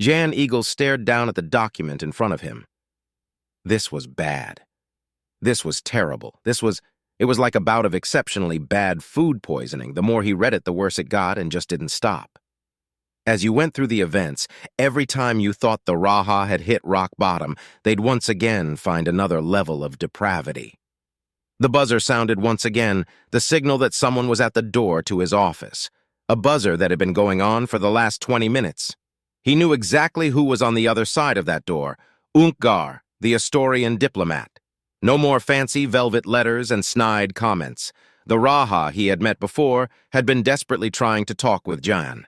Jan Eagle stared down at the document in front of him. This was bad. This was terrible. It was like a bout of exceptionally bad food poisoning. The more he read it, the worse it got and just didn't stop. As you went through the events, every time you thought the Raha had hit rock bottom, they'd once again find another level of depravity. The buzzer sounded once again, the signal that someone was at the door to his office. A buzzer that had been going on for the last 20 minutes. He knew exactly who was on the other side of that door. Unkgar, the Astorian diplomat. No more fancy velvet letters and snide comments. The Raha he had met before had been desperately trying to talk with Jan.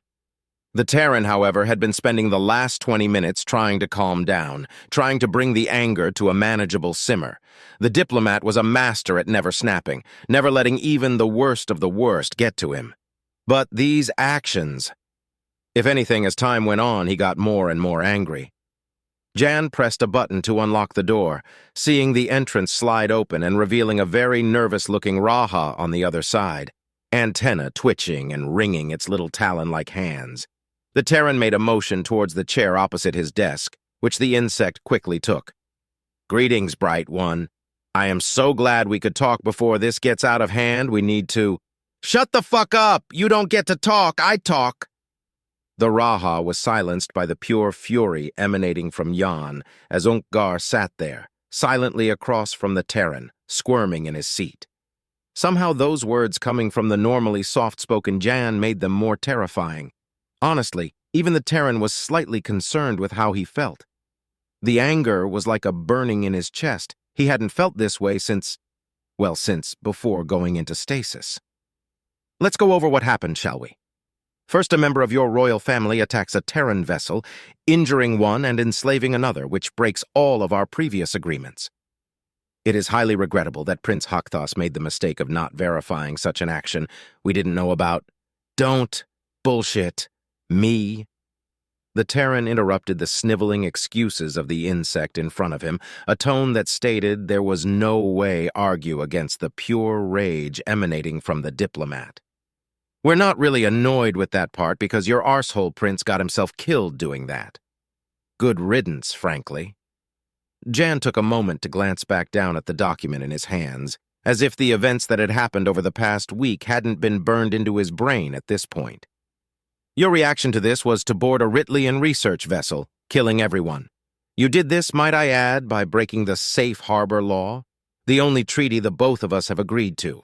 The Terran, however, had been spending the last 20 minutes trying to calm down, trying to bring the anger to a manageable simmer. The diplomat was a master at never snapping, never letting even the worst of the worst get to him. But these actions... If anything, as time went on, he got more and more angry. Jan pressed a button to unlock the door, seeing the entrance slide open and revealing a very nervous-looking Raha on the other side, antenna twitching and wringing its little talon-like hands. The Terran made a motion towards the chair opposite his desk, which the insect quickly took. "Greetings, Bright One. I am so glad we could talk before this gets out of hand. We need to—" "Shut the fuck up! You don't get to talk, I talk!" The Raha was silenced by the pure fury emanating from Jan as Unkgar sat there, silently across from the Terran, squirming in his seat. Somehow those words coming from the normally soft-spoken Jan made them more terrifying. Honestly, even the Terran was slightly concerned with how he felt. The anger was like a burning in his chest. He hadn't felt this way since before going into stasis. Let's go over what happened, shall we? First, a member of your royal family attacks a Terran vessel, injuring one and enslaving another, which breaks all of our previous agreements. It is highly regrettable that Prince Hakthos made the mistake of not verifying such an action we didn't know about. Don't bullshit me. The Terran interrupted the sniveling excuses of the insect in front of him, a tone that stated there was no way argue against the pure rage emanating from the diplomat. We're not really annoyed with that part because your arsehole prince got himself killed doing that. Good riddance, frankly. Jan took a moment to glance back down at the document in his hands, as if the events that had happened over the past week hadn't been burned into his brain at this point. Your reaction to this was to board a Ritlian research vessel, killing everyone. You did this, might I add, by breaking the safe harbor law, the only treaty the both of us have agreed to.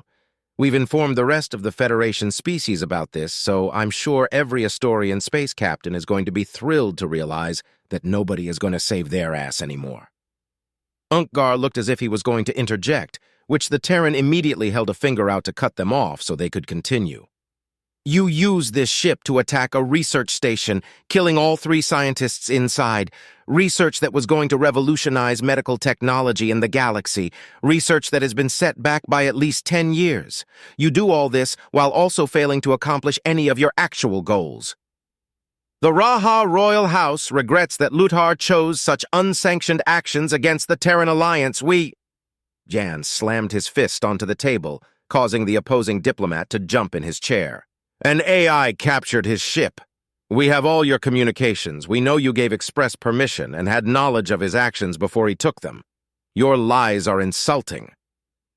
We've informed the rest of the Federation species about this, so I'm sure every Astorian space captain is going to be thrilled to realize that nobody is going to save their ass anymore. Unkgar looked as if he was going to interject, which the Terran immediately held a finger out to cut them off so they could continue. You used this ship to attack a research station, killing all 3 scientists inside. Research that was going to revolutionize medical technology in the galaxy. Research that has been set back by at least 10 years. You do all this while also failing to accomplish any of your actual goals. The Raha Royal House regrets that Luthar chose such unsanctioned actions against the Terran Alliance. Jan slammed his fist onto the table, causing the opposing diplomat to jump in his chair. An AI captured his ship. We have all your communications. We know you gave express permission and had knowledge of his actions before he took them. Your lies are insulting.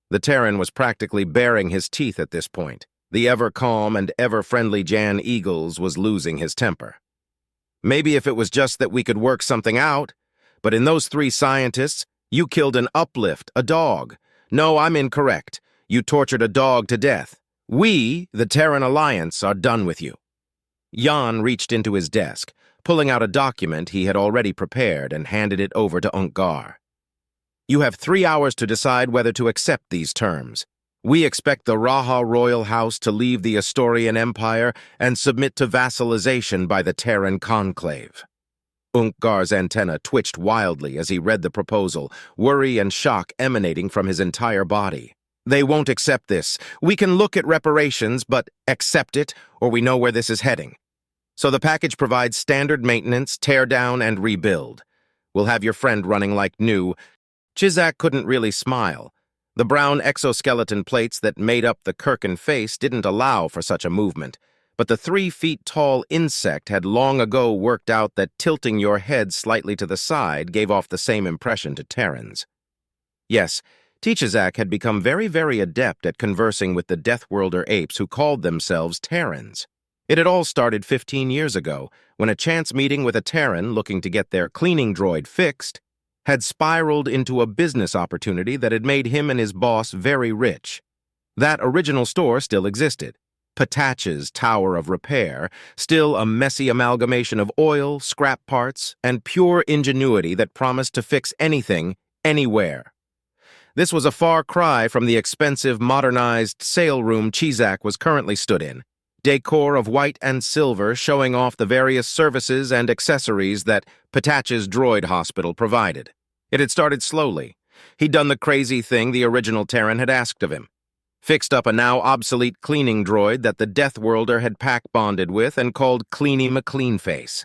The Terran was practically baring his teeth at this point. The ever-calm and ever-friendly Jan Eagles was losing his temper. Maybe if it was just that we could work something out, but in those 3 scientists, you killed an uplift, a dog. No, I'm incorrect. You tortured a dog to death. We, the Terran Alliance, are done with you. Jan reached into his desk, pulling out a document he had already prepared and handed it over to Unkgar. You have 3 hours to decide whether to accept these terms. We expect the Raha Royal House to leave the Astorian Empire and submit to vassalization by the Terran Conclave. Unkgar's antenna twitched wildly as he read the proposal, worry and shock emanating from his entire body. They won't accept this. We can look at reparations, but accept it, or we know where this is heading. So the package provides standard maintenance, tear down, and rebuild. We'll have your friend running like new. Chizak couldn't really smile. The brown exoskeleton plates that made up the Kirken face didn't allow for such a movement, but the 3 feet-tall insect had long ago worked out that tilting your head slightly to the side gave off the same impression to Terrans. Yes, Teachazak had become very, very adept at conversing with the Deathworlder apes who called themselves Terrans. It had all started 15 years ago, when a chance meeting with a Terran looking to get their cleaning droid fixed had spiraled into a business opportunity that had made him and his boss very rich. That original store still existed. Patach's Tower of Repair, still a messy amalgamation of oil, scrap parts, and pure ingenuity that promised to fix anything, anywhere. This was a far cry from the expensive, modernized sale room Chizak was currently stood in, decor of white and silver showing off the various services and accessories that Patach's droid hospital provided. It had started slowly. He'd done the crazy thing the original Terran had asked of him. Fixed up a now obsolete cleaning droid that the Deathworlder had pack-bonded with and called Cleany McCleanface.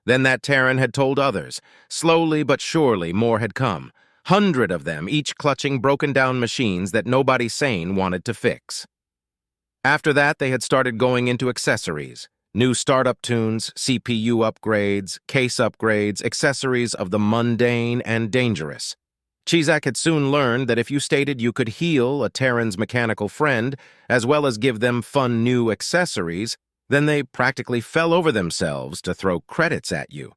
Then that Terran had told others. Slowly but surely more had come. 100 of them, each clutching broken-down machines that nobody sane wanted to fix. After that, they had started going into accessories. New startup tunes, CPU upgrades, case upgrades, accessories of the mundane and dangerous. Chizak had soon learned that if you stated you could heal a Terran's mechanical friend, as well as give them fun new accessories, then they practically fell over themselves to throw credits at you.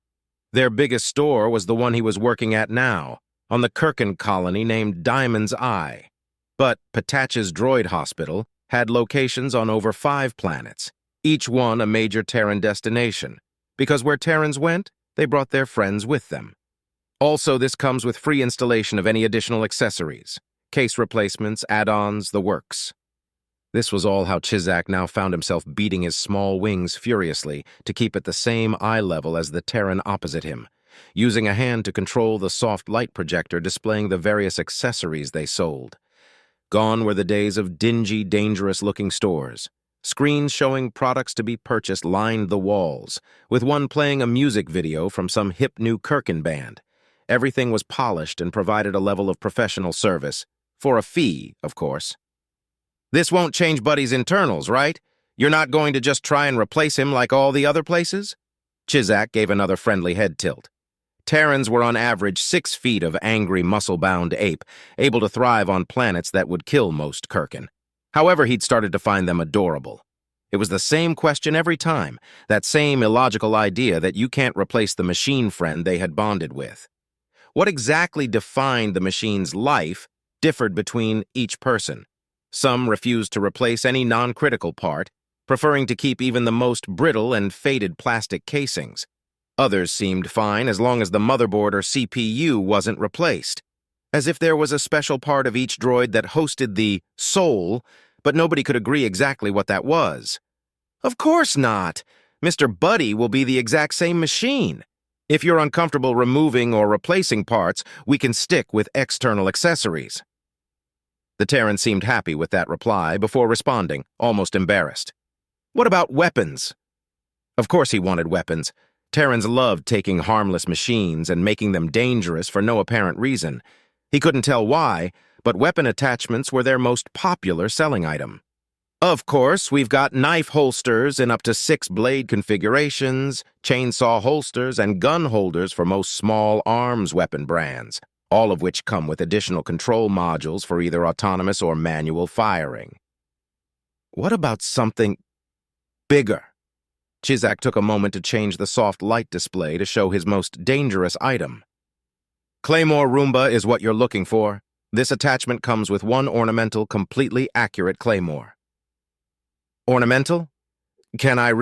Their biggest store was the one he was working at now, on the Kirken colony named Diamond's Eye. But Patach's droid hospital had locations on over 5 planets, each one a major Terran destination, because where Terrans went, they brought their friends with them. Also, this comes with free installation of any additional accessories, case replacements, add-ons, the works. This was all how Chizak now found himself beating his small wings furiously to keep at the same eye level as the Terran opposite him, using a hand to control the soft light projector displaying the various accessories they sold. Gone were the days of dingy, dangerous-looking stores. Screens showing products to be purchased lined the walls, with one playing a music video from some hip new Kirken band. Everything was polished and provided a level of professional service, for a fee, of course. This won't change Buddy's internals, right? You're not going to just try and replace him like all the other places? Chizak gave another friendly head tilt. Terrans were on average 6 feet of angry, muscle-bound ape, able to thrive on planets that would kill most Kirken. However, he'd started to find them adorable. It was the same question every time, that same illogical idea that you can't replace the machine friend they had bonded with. What exactly defined the machine's life differed between each person. Some refused to replace any non-critical part, preferring to keep even the most brittle and faded plastic casings. Others seemed fine as long as the motherboard or CPU wasn't replaced, as if there was a special part of each droid that hosted the soul, but nobody could agree exactly what that was. Of course not! Mr. Buddy will be the exact same machine. If you're uncomfortable removing or replacing parts, we can stick with external accessories. The Terran seemed happy with that reply before responding, almost embarrassed. What about weapons? Of course he wanted weapons. Terrans loved taking harmless machines and making them dangerous for no apparent reason. He couldn't tell why, but weapon attachments were their most popular selling item. Of course, we've got knife holsters in up to 6 blade configurations, chainsaw holsters, and gun holders for most small arms weapon brands, all of which come with additional control modules for either autonomous or manual firing. What about something bigger? Chizak took a moment to change the soft light display to show his most dangerous item. Claymore Roomba is what you're looking for. This attachment comes with one ornamental, completely accurate claymore. Ornamental? Can I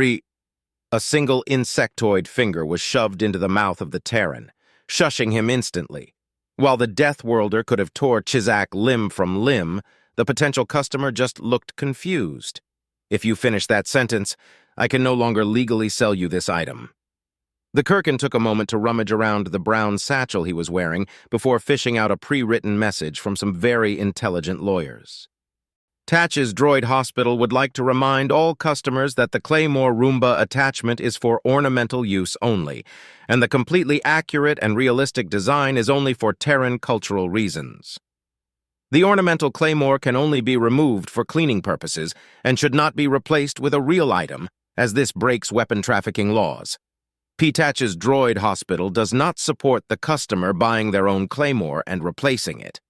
A single insectoid finger was shoved into the mouth of the Terran, shushing him instantly. While the Deathworlder could have tore Chizak limb from limb, the potential customer just looked confused. If you finish that sentence, I can no longer legally sell you this item. The Kirken took a moment to rummage around the brown satchel he was wearing before fishing out a pre-written message from some very intelligent lawyers. Patach's droid hospital would like to remind all customers that the Claymore Roomba attachment is for ornamental use only, and the completely accurate and realistic design is only for Terran cultural reasons. The ornamental claymore can only be removed for cleaning purposes and should not be replaced with a real item as this breaks weapon trafficking laws. P-Tatch's droid hospital does not support the customer buying their own claymore and replacing it.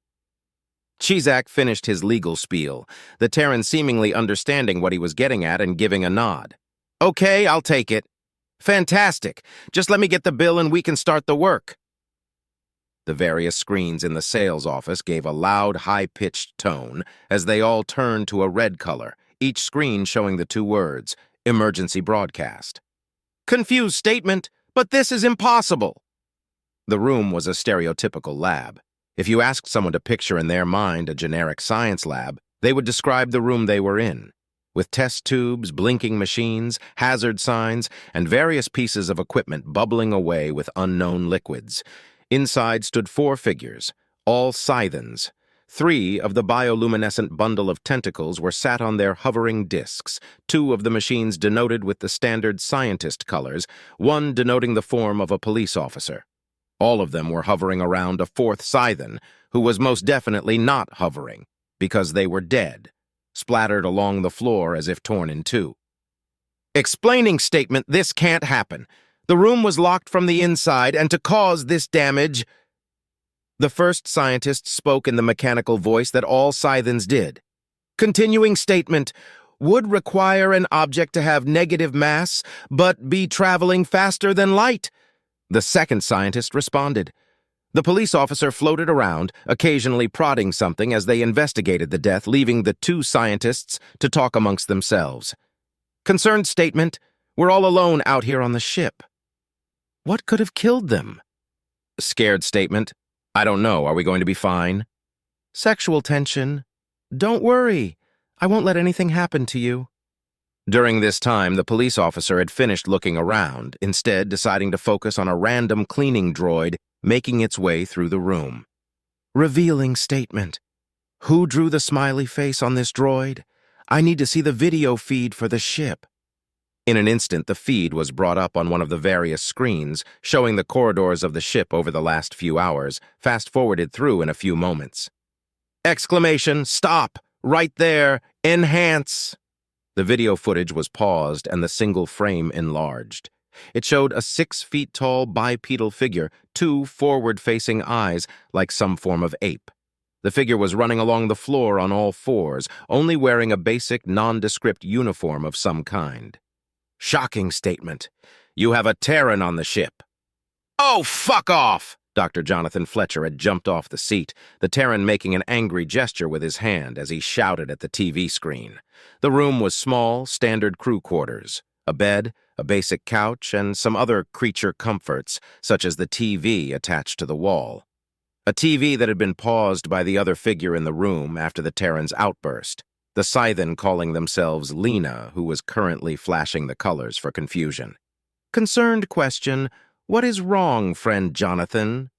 Chizak finished his legal spiel, the Terran seemingly understanding what he was getting at and giving a nod. Okay, I'll take it. Fantastic. Just let me get the bill and we can start the work. The various screens in the sales office gave a loud, high-pitched tone as they all turned to a red color, each screen showing the two words, emergency broadcast. Confused statement, but this is impossible. The room was a stereotypical lab. If you asked someone to picture in their mind a generic science lab, they would describe the room they were in, with test tubes, blinking machines, hazard signs, and various pieces of equipment bubbling away with unknown liquids. Inside stood 4 figures, all Scythens. 3 of the bioluminescent bundle of tentacles were sat on their hovering discs, 2 of the machines denoted with the standard scientist colors, 1 denoting the form of a police officer. All of them were hovering around a 4th Scythen, who was most definitely not hovering, because they were dead, splattered along the floor as if torn in two. Explaining statement, this can't happen. The room was locked from the inside, and to cause this damage... The first scientist spoke in the mechanical voice that all Scythens did. Continuing statement, would require an object to have negative mass, but be traveling faster than light. The second scientist responded. The police officer floated around, occasionally prodding something as they investigated the death, leaving the 2 scientists to talk amongst themselves. Concerned statement, we're all alone out here on the ship. What could have killed them? Scared statement, I don't know, are we going to be fine? Sexual tension, don't worry, I won't let anything happen to you. During this time, the police officer had finished looking around, instead deciding to focus on a random cleaning droid making its way through the room. Revealing statement. Who drew the smiley face on this droid? I need to see the video feed for the ship. In an instant, the feed was brought up on one of the various screens, showing the corridors of the ship over the last few hours, fast-forwarded through in a few moments. Exclamation, stop! Right there! Enhance! The video footage was paused and the single frame enlarged. It showed a 6-feet-tall bipedal figure, 2 forward-facing eyes like some form of ape. The figure was running along the floor on all 4s, only wearing a basic, nondescript uniform of some kind. Shocking statement. You have a Terran on the ship. Oh, fuck off! Dr. Jonathan Fletcher had jumped off the seat, the Terran making an angry gesture with his hand as he shouted at the TV screen. The room was small, standard crew quarters. A bed, a basic couch, and some other creature comforts, such as the TV attached to the wall. A TV that had been paused by the other figure in the room after the Terran's outburst, the Scythen calling themselves Lena, who was currently flashing the colors for confusion. Concerned question, what is wrong, friend Jonathan?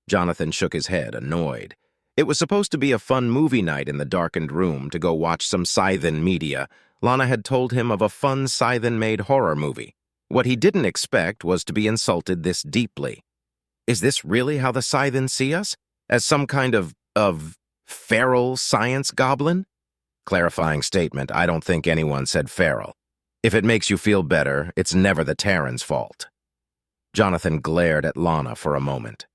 Jonathan shook his head, annoyed. It was supposed to be a fun movie night in the darkened room to go watch some Scythen media. Lana had told him of a fun Scythen-made horror movie. What he didn't expect was to be insulted this deeply. Is this really how the Scythens see us? As some kind of feral science goblin? Clarifying statement, I don't think anyone said feral. If it makes you feel better, it's never the Terran's fault. Jonathan glared at Lana for a moment.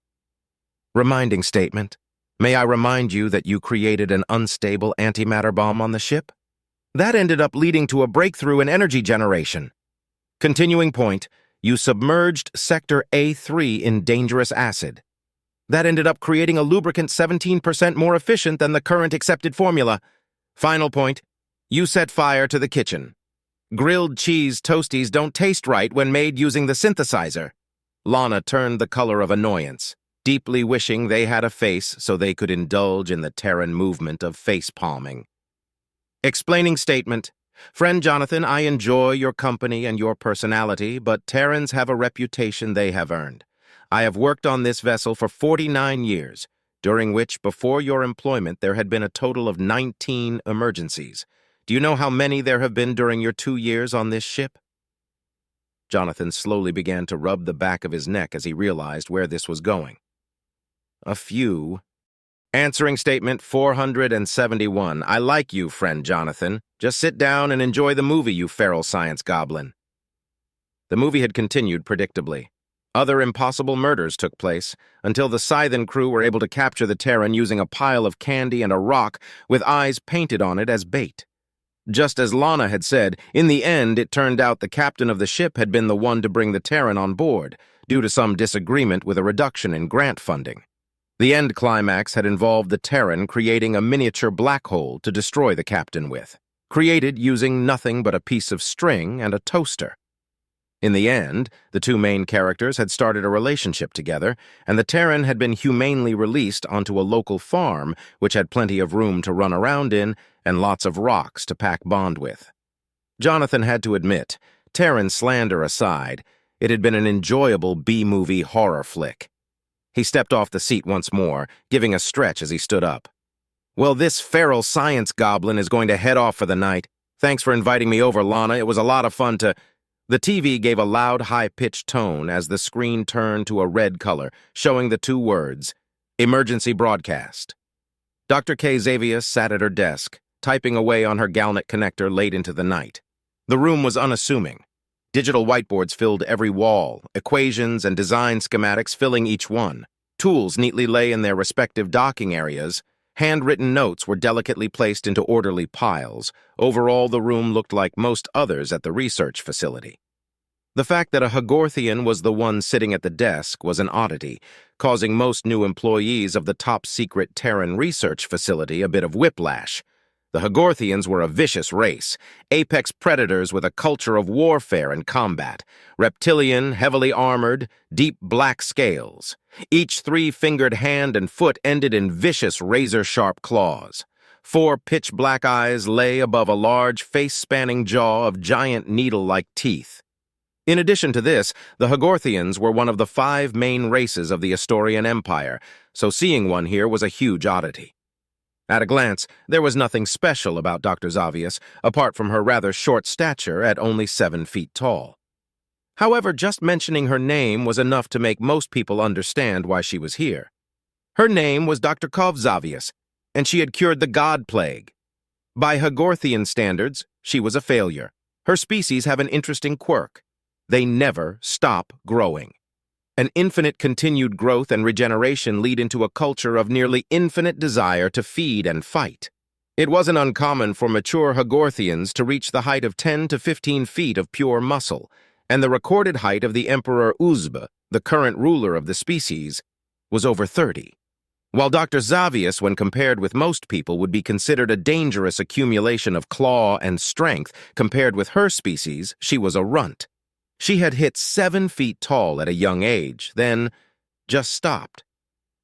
Reminding statement, may I remind you that you created an unstable antimatter bomb on the ship? That ended up leading to a breakthrough in energy generation. Continuing point, you submerged Sector A3 in dangerous acid. That ended up creating a lubricant 17% more efficient than the current accepted formula. Final point, you set fire to the kitchen. Grilled cheese toasties don't taste right when made using the synthesizer. Lana turned the color of annoyance, deeply wishing they had a face so they could indulge in the Terran movement of face-palming. Explaining statement, friend Jonathan, I enjoy your company and your personality, but Terrans have a reputation they have earned. I have worked on this vessel for 49 years, during which, before your employment, there had been a total of 19 emergencies. Do you know how many there have been during your 2 years on this ship? Jonathan slowly began to rub the back of his neck as he realized where this was going. A few. Answering statement 471. I like you, friend Jonathan. Just sit down and enjoy the movie, you feral science goblin. The movie had continued predictably. Other impossible murders took place, until the Scythian crew were able to capture the Terran using a pile of candy and a rock with eyes painted on it as bait. Just as Lana had said, in the end it turned out the captain of the ship had been the one to bring the Terran on board, due to some disagreement with a reduction in grant funding. The end climax had involved the Terran creating a miniature black hole to destroy the captain with, created using nothing but a piece of string and a toaster. In the end, the two main characters had started a relationship together, and the Terran had been humanely released onto a local farm which had plenty of room to run around in and lots of rocks to pack bond with. Jonathan had to admit, Terran slander aside, it had been an enjoyable B-movie horror flick. He stepped off the seat once more, giving a stretch as he stood up. "Well, this feral science goblin is going to head off for the night. Thanks for inviting me over, Lana. It was a lot of fun to—" The TV gave a loud, high-pitched tone as the screen turned to a red color, showing the two words, "Emergency Broadcast." Dr. K. Xavius sat at her desk, typing away on her Galnet connector late into the night. The room was unassuming. Digital whiteboards filled every wall, equations and design schematics filling each one. Tools neatly lay in their respective docking areas. Handwritten notes were delicately placed into orderly piles. Overall, the room looked like most others at the research facility. The fact that a Hagorthian was the one sitting at the desk was an oddity, causing most new employees of the top-secret Terran research facility a bit of whiplash. The Hagorthians were a vicious race, apex predators with a culture of warfare and combat, reptilian, heavily armored, deep black scales. Each three-fingered hand and foot ended in vicious razor-sharp claws. 4 pitch-black eyes lay above a large, face-spanning jaw of giant needle-like teeth. In addition to this, the Hagorthians were one of the 5 main races of the Astorian Empire, so seeing one here was a huge oddity. At a glance, there was nothing special about Dr. Xavius, apart from her rather short stature at only 7 feet tall. However, just mentioning her name was enough to make most people understand why she was here. Her name was Dr. Kov Xavius, and she had cured the God Plague. By Hagorthian standards, she was a failure. Her species have an interesting quirk. They never stop growing. An infinite continued growth and regeneration lead into a culture of nearly infinite desire to feed and fight. It wasn't uncommon for mature Hagorthians to reach the height of 10 to 15 feet of pure muscle, and the recorded height of the Emperor Uzba, the current ruler of the species, was over 30. While Dr. Xavius, when compared with most people, would be considered a dangerous accumulation of claw and strength, compared with her species, she was a runt. She had hit 7 feet tall at a young age, then just stopped.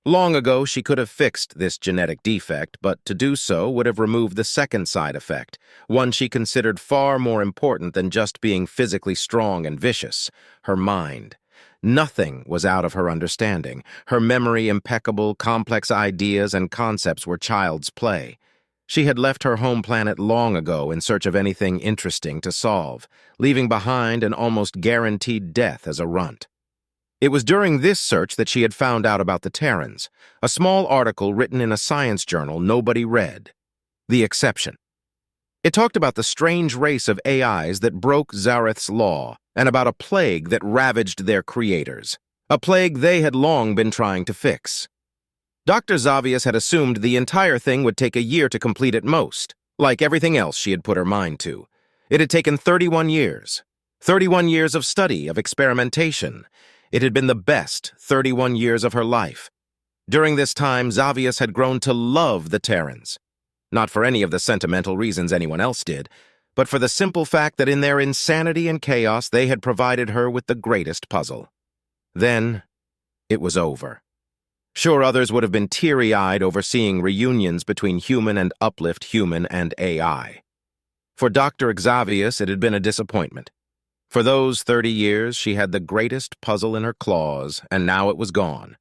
Long ago, she could have fixed this genetic defect, but to do so would have removed the second side effect, one she considered far more important than just being physically strong and vicious, her mind. Nothing was out of her understanding. Her memory impeccable, complex ideas and concepts were child's play. She had left her home planet long ago in search of anything interesting to solve, leaving behind an almost guaranteed death as a runt. It was during this search that she had found out about the Terrans, a small article written in a science journal nobody read. The Exception. It talked about the strange race of AIs that broke Zareth's law, and about a plague that ravaged their creators, a plague they had long been trying to fix. Dr. Xavius had assumed the entire thing would take a year to complete at most, like everything else she had put her mind to. It had taken 31 years. 31 years of study, of experimentation. It had been the best 31 years of her life. During this time, Xavius had grown to love the Terrans. Not for any of the sentimental reasons anyone else did, but for the simple fact that in their insanity and chaos they had provided her with the greatest puzzle. Then, it was over. Sure, others would have been teary-eyed over seeing reunions between human and uplift human and AI. For Dr. Xavius, it had been a disappointment. For those 30 years, she had the greatest puzzle in her claws, and now it was gone.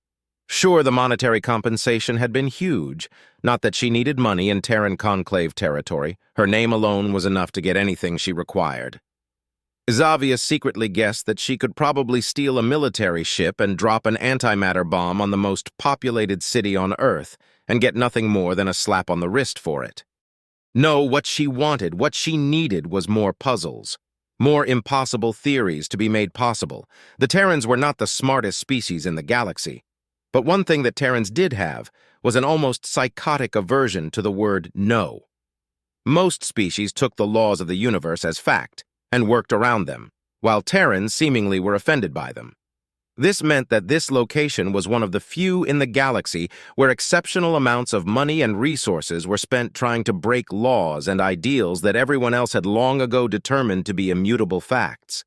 Sure, the monetary compensation had been huge, not that she needed money in Terran Conclave territory. Her name alone was enough to get anything she required. Xavius secretly guessed that she could probably steal a military ship and drop an antimatter bomb on the most populated city on Earth and get nothing more than a slap on the wrist for it. No, what she wanted, what she needed was more puzzles. More impossible theories to be made possible. The Terrans were not the smartest species in the galaxy. But one thing that Terrans did have was an almost psychotic aversion to the word no. Most species took the laws of the universe as fact and worked around them, while Terrans seemingly were offended by them. This meant that this location was one of the few in the galaxy where exceptional amounts of money and resources were spent trying to break laws and ideals that everyone else had long ago determined to be immutable facts.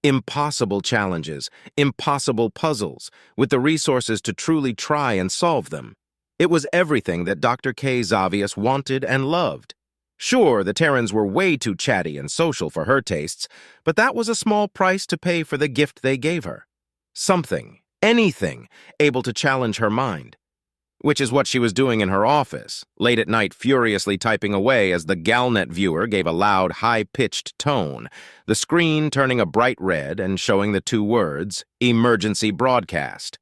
Impossible challenges, impossible puzzles, with the resources to truly try and solve them. It was everything that Dr. K. Xavius wanted and loved. Sure, the Terrans were way too chatty and social for her tastes, but that was a small price to pay for the gift they gave her. Something, anything, able to challenge her mind. Which is what she was doing in her office, late at night furiously typing away as the Galnet viewer gave a loud, high-pitched tone, the screen turning a bright red and showing the two words, emergency broadcast.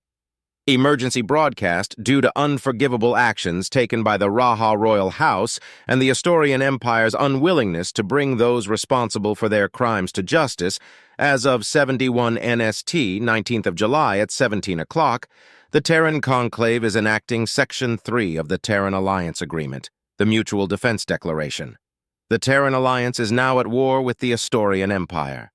Emergency broadcast due to unforgivable actions taken by the Raha royal house and the Astorian Empire's unwillingness to bring those responsible for their crimes to justice. As of 71 NST, 19th of July at 17 o'clock, the Terran Conclave is enacting Section 3 of the Terran Alliance Agreement, the Mutual Defense Declaration. The Terran Alliance is now at war with the Astorian Empire.